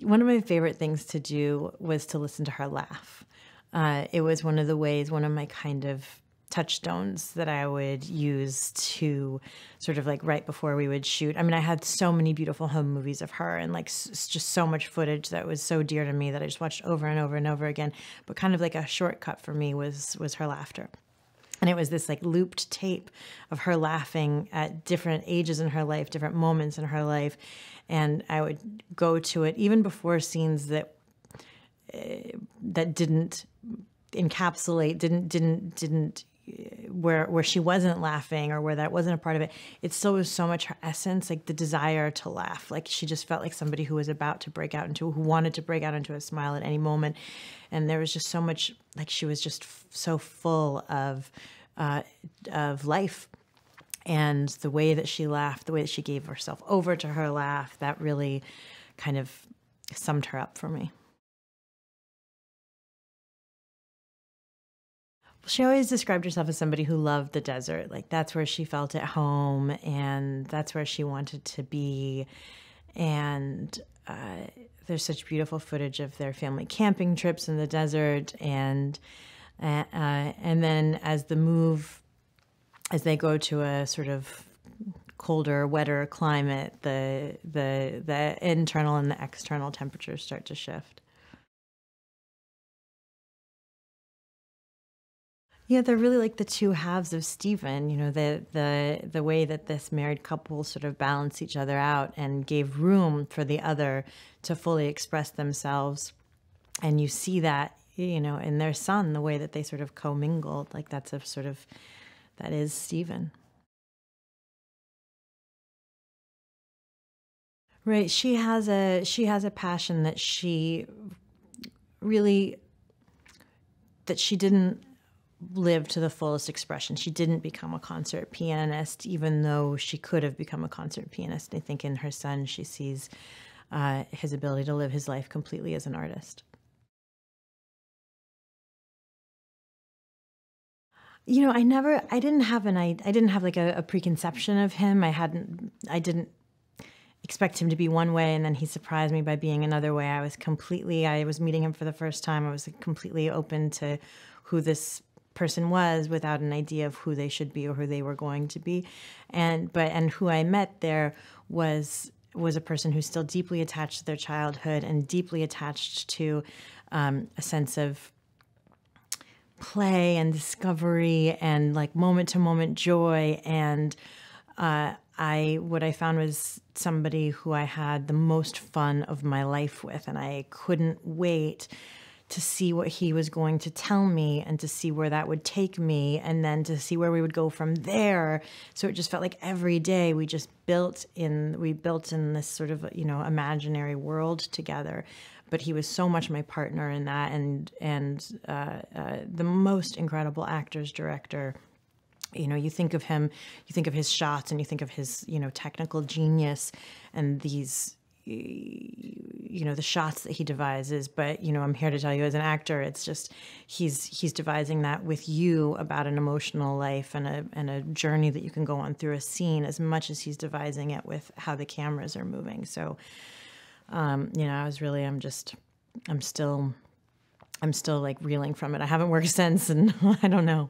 One of my favorite things to do was to listen to her laugh. It was one of the ways, one of my kind of touchstones that I would use to sort of like right before we would shoot. I mean, I had so many beautiful home movies of her and like just so much footage that was so dear to me that I just watched over and over and over again. But kind of like a shortcut for me was her laughter. And it was this like looped tape of her laughing at different ages in her life, different moments in her life. And I would go to it even before scenes that didn't encapsulate, didn't where she wasn't laughing or where that wasn't a part of it. It still was so much her essence, like the desire to laugh. Like she just felt like somebody who was about to break out into, who wanted to break out into a smile at any moment. And there was just so much, like she was just so full of life. And the way that she laughed, the way that she gave herself over to her laugh, that really kind of summed her up for me. She always described herself as somebody who loved the desert. Like that's where she felt at home and that's where she wanted to be. And there's such beautiful footage of their family camping trips in the desert. And then as they go to a sort of colder, wetter climate, the internal and the external temperatures start to shift. Yeah, they're really like the two halves of Stephen, you know, the way that this married couple sort of balanced each other out and gave room for the other to fully express themselves. And you see that, you know, in their son, the way that they sort of commingled, like that is Stephen. Right. She has a passion that she didn't live to the fullest expression. She didn't become a concert pianist, even though she could have become a concert pianist. I think in her son, she sees his ability to live his life completely as an artist. You know, I didn't have like a preconception of him. I didn't expect him to be one way, and then he surprised me by being another way. I was meeting him for the first time. I was completely open to who this person was without an idea of who they should be or who they were going to be. And who I met there was a person who's still deeply attached to their childhood and deeply attached to a sense of play and discovery and like moment to moment joy. And what I found was somebody who I had the most fun of my life with, and I couldn't wait to see what he was going to tell me and to see where that would take me and then to see where we would go from there. So it just felt like every day we built in this sort of, you know, imaginary world together. But he was so much my partner in that, and the most incredible actor's director. You know, you think of him, you think of his shots, and you think of his, you know, technical genius and these, you know, the shots that he devises. But, you know, I'm here to tell you as an actor, it's just he's devising that with you about an emotional life and a journey that you can go on through a scene as much as he's devising it with how the cameras are moving. So, you know, I'm still like reeling from it. I haven't worked since, and I don't know.